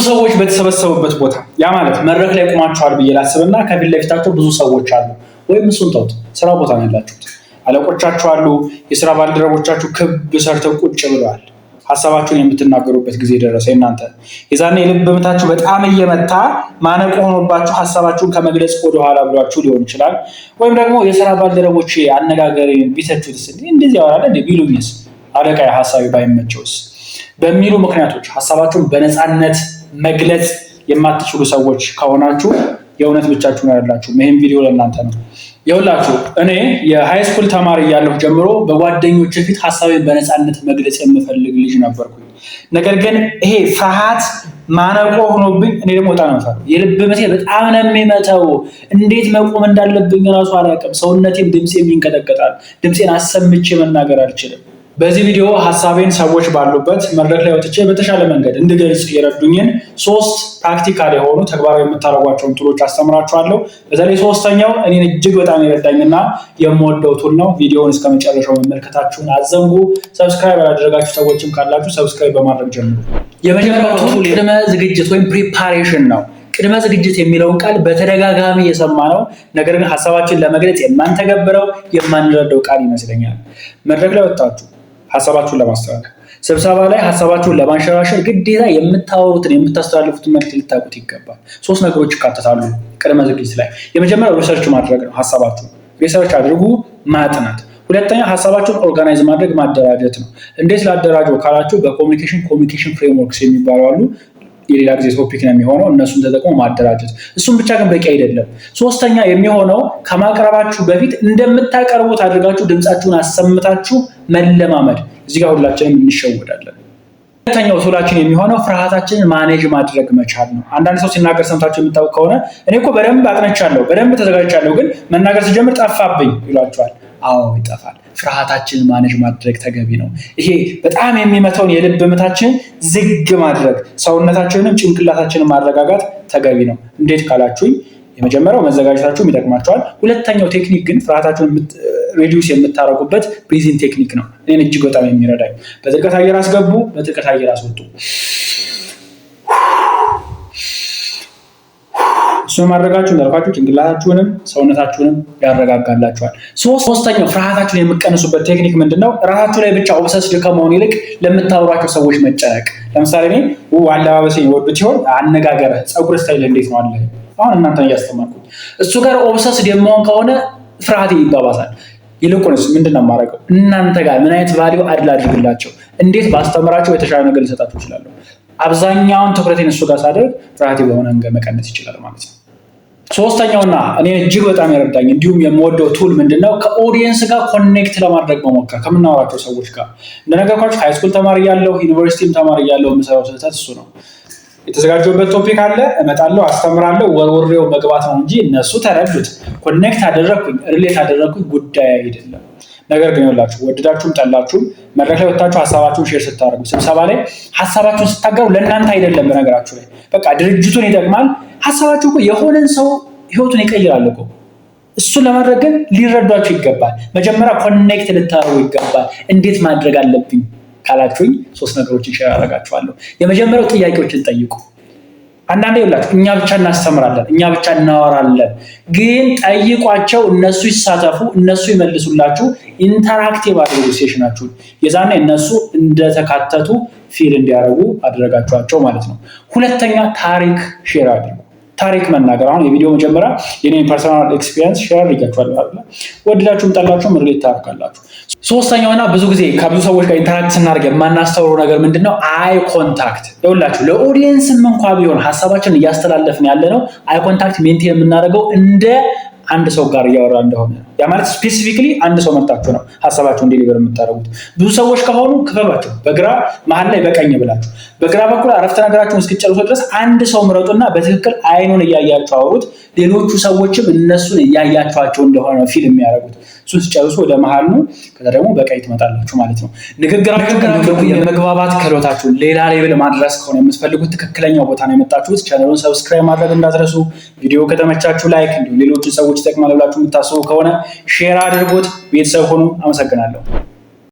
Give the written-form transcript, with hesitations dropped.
ሰዎች በተሰበሰቡበት ቦታ ያ ማለት መድረክ ላይ ቆማችኋል ብዬ ላስብና ከፊት ለፊታቸው ብዙ ሰዎች አሉ። ወይም እሱን ተውት፣ ስራ ቦታ ነው ያላችሁት። አለቆቻችሁ አሉ፣ የስራ ባልደረቦቻችሁ ክብ ሰርተው ቁጭ ብለዋል። ሀሳባችሁን የምትናገሩበት ጊዜ ደረሰ። እናንተ የዛኔ የልብ ምታችሁ በጣም እየመታ ማነቆ ሆኖባችሁ ሀሳባችሁን ከመግለጽ ወደኋላ ብሏችሁ ሊሆን ይችላል። ወይም ደግሞ የስራ ባልደረቦች አነጋገሬን ቢተቹትስ እንደዚህ ያወራል እንዴ ቢሉኝስ፣ አለቃ ሀሳቢ ባይመቸውስ በሚሉ ምክንያቶች ሀሳባችሁን በነፃነት መግለጽ የማትችሉ ሰዎች ከሆናችሁ የእውነት ብቻችሁን ያላችሁ። ይህም ቪዲዮ ለእናንተ ነው። ይኸውላችሁ እኔ የሃይስኩል ተማሪ እያለሁ ጀምሮ በጓደኞቼ ፊት ሀሳቤን በነፃነት መግለጽ የምፈልግ ልጅ ነበርኩኝ። ነገር ግን ይሄ ፍርሃት ማነቆ ሆኖብኝ እኔ ደግሞ በጣም ነበር የልብ ምቴ በጣም ነው የሚመታው። እንዴት መቆም እንዳለብኝ ራሱ አላውቅም። ሰውነቴም ድምፄም ይንቀጠቀጣል። ድምፄን አሰምቼ መናገር አልችልም። በዚህ ቪዲዮ ሀሳቤን ሰዎች ባሉበት መድረክ ላይ ወጥቼ በተሻለ መንገድ እንድገልጽ የረዱኝን 3 ፕራክቲካል የሆኑ ተግባራዊ የምታደርጓቸውን ቱሎች አስተምራችኋለሁ። በተለይ ሶስተኛው እኔን እጅግ በጣም የረዳኝና የምወደው ቱል ነው። ቪዲዮውን እስከ መጨረሻው መመልከታችሁን አትዘንጉ። ሰብስክራይብ ያላደረጋችሁ ሰዎችም ካላችሁ ሰብስክራይብ በማድረግ ጀምሩ። የመጀመሪያው ቱል ቅድመ ዝግጅት ወይም ፕሪፓሬሽን ነው። ቅድመ ዝግጅት የሚለውን ቃል በተደጋጋሚ የሰማ ነው። ነገር ግን ሀሳባችን ለመግለጽ የማንተገብረው የማንረዳው ቃል ይመስለኛል። መድረክ ላይ ወጣችሁ ሀሳባችሁን ለማስተላለፍ ስብሰባ ላይ ሀሳባችሁን ለማንሸራሸር ግዴታ የምታወሩትን የምታስተላልፉትን መልዕክት ልታውቁት ይገባል። 3 ነገሮች ይካተታሉ ቅድመ ዝግጅት ላይ። የመጀመሪያው ሪሰርች ማድረግ ነው። ሀሳባችሁን ሪሰርች አድርጉ፣ ማጥናት። ሁለተኛ ሀሳባችሁን ኦርጋናይዝ ማድረግ ማደራጀት ነው። እንዴት ላደራጀው ካላችሁ በኮሚኒኬሽን ፍሬምወርክስ የሚባሉ አሉ። የሌላ ጊዜ ቶፒክ ነው የሚሆነው። እነሱን ተጠቅሞ ማደራጀት። እሱም ብቻ ግን በቂ አይደለም። ሶስተኛ የሚሆነው ከማቅረባችሁ በፊት እንደምታቀርቡት አድርጋችሁ ድምፃችሁን አሰምታችሁ መለማመድ። እዚህ ጋር ሁላችንም እንሸወዳለን። ሁለተኛው ቱላችን የሚሆነው ፍርሃታችንን ማኔጅ ማድረግ መቻል ነው። አንዳንድ ሰው ሲናገር ሰምታችሁ የምታውቁ ከሆነ እኔ እኮ በደንብ አጥንቻለሁ፣ በደንብ ተዘጋጅቻለሁ፣ ግን መናገር ሲጀምር ጠፋብኝ ይሏቸዋል። አዎ ይጠፋል። ፍርሃታችንን ማኔጅ ማድረግ ተገቢ ነው። ይሄ በጣም የሚመታውን የልብ ምታችንን ዝግ ማድረግ፣ ሰውነታችንንም ጭንቅላታችንን ማረጋጋት ተገቢ ነው። እንዴት ካላችሁኝ የመጀመሪያው መዘጋጀታችሁም ይጠቅማችኋል። ሁለተኛው ቴክኒክ ግን ፍርሃታችሁን ሪዲዩስ የምታደርጉበት ብሪዚንግ ቴክኒክ ነው። እኔን እጅግ በጣም የሚረዳኝ። በጥልቀት አየር አስገቡ፣ በጥልቀት አየር አስወጡ። እሱን ማድረጋችሁ እንዳልኳችሁ ጭንቅላታችሁንም ሰውነታችሁንም ያረጋጋላችኋል። ሶስተኛው ፍርሃታችሁን የምትቀንሱበት ቴክኒክ ምንድነው? ራሳችሁ ላይ ብቻ ኦብሰስድ ከመሆን ይልቅ ለምታወሯቸው ሰዎች መጨነቅ። ለምሳሌ እኔ አለባበሴ ይወዱት ሲሆን አነጋገር፣ ፀጉር ስታይል እንዴት ነው አለ። አሁን እናንተን እያስተማርኩኝ እሱ ጋር ኦብሰስድ የመሆን ከሆነ ፍርሃቴ ይባባሳል። ይልቁንስ ምንድነው የማደርገው? እናንተ ጋር ምን አይነት ቫልዩ አድል አድርግላቸው፣ እንዴት ባስተምራቸው የተሻለ ነገር ልሰጣችሁ እችላለሁ። አብዛኛውን ትኩረቴን እሱ ጋር ሳደርግ ፍርሃቴ በሆነ መንገድ መቀነስ ይችላል ማለት ነው። ሶስተኛውና እኔን እጅግ በጣም የረዳኝ እንዲሁም የምወደው ቱል ምንድነው? ከኦዲየንስ ጋር ኮኔክት ለማድረግ መሞከር። ከምናወራቸው ሰዎች ጋር እንደነገርኳችሁ ሃይስኩል ተማሪ ያለው ዩኒቨርሲቲም ተማሪ ያለው የምሰራው ስህተት እሱ ነው። የተዘጋጀበት ቶፒክ አለ፣ እመጣለሁ፣ አስተምራለሁ፣ ወርውሬው መግባት ነው እንጂ እነሱ ተረዱት፣ ኮኔክት አደረግኩኝ፣ ሪሌት አደረግኩኝ ጉዳይ አይደለም። ነገር ግን ይኸውላችሁ ወደዳችሁም ጠላችሁም መድረክ ላይ ወጣችሁ ሀሳባችሁን ሼር ስታደርጉ፣ ስብሰባ ላይ ሀሳባችሁን ስታጋሩ ለእናንተ አይደለም፣ በነገራችሁ ላይ በቃ ድርጅቱን ይጠቅማል። ሀሳባችሁ እኮ የሆነን ሰው ህይወቱን ይቀይራል እኮ። እሱን ለማድረግ ግን ሊረዷችሁ ይገባል። መጀመሪያ ኮኔክት ልታደርጉ ይገባል። እንዴት ማድረግ አለብኝ ካላችሁኝ 3 ነገሮችን ሼር አደርጋችኋለሁ። የመጀመሪያው ጥያቄዎችን ጠይቁ። አንዳንዴ ይኸውላችሁ እኛ ብቻ እናስተምራለን፣ እኛ ብቻ እናወራለን። ግን ጠይቋቸው፣ እነሱ ይሳተፉ፣ እነሱ ይመልሱላችሁ። ኢንተራክቲቭ አድርጉ ሴሽናችሁን። የዛኔ እነሱ እንደተካተቱ ፊል እንዲያደርጉ አድርጋችኋቸው ማለት ነው። ሁለተኛ ታሪክ ሼር አድርጉ። ታሪክ መናገር። አሁን የቪዲዮ መጀመሪያ የኔን ፐርሰናል ኤክስፒሪየንስ ሼር አድርጋችኋለሁ አይደል? ወደዳችሁም ጠላችሁም ሪሌት ታደርጋላችሁ። ሶስተኛውና ብዙ ጊዜ ከብዙ ሰዎች ጋር ኢንተራክት ስናደርግ የማናስተውለው ነገር ምንድነው? አይ ኮንታክት። ይኸውላችሁ ለኦዲየንስም እንኳ ቢሆን ሀሳባችንን እያስተላለፍን ያለ ነው አይ ኮንታክት ሜንቴን የምናደርገው እንደ አንድ ሰው ጋር እያወራ እንደሆነ። ያ ማለት ስፔሲፊክሊ አንድ ሰው መጣችሁ ነው ሀሳባችሁን ዴሊቨር የምታደርጉት። ብዙ ሰዎች ከሆኑ ክፈሏቸው፣ በግራ መሀል ላይ በቀኝ ብላችሁ። በግራ በኩል አረፍተ ነገራችሁን እስክትጨርሱ ድረስ አንድ ሰው ምረጡና በትክክል አይኑን እያያችሁ አውሩት። ሌሎቹ ሰዎችም እነሱን እያያችኋቸው እንደሆነ ፊልም የሚያደርጉት። እሱን ሲጨርሱ ወደ መሀል ነው፣ ከዛ ደግሞ በቀኝ ትመጣላችሁ ማለት ነው። ንግግራችሁ የመግባባት ክህሎታችሁን ሌላ ሌቭል ማድረስ ከሆነ የምትፈልጉት ትክክለኛው ቦታ ነው የመጣችሁት። ቻናሉን ሰብስክራይብ ማድረግ እንዳትረሱ። ቪዲዮ ከተመቻችሁ ላይክ፣ እንዲሁም ሌሎችን ሰዎች ይጠቅማል ብላችሁ የምታስቡ ከሆነ ሼር አድርጉት። ቤተሰብ ሆኑ። አመሰግናለሁ።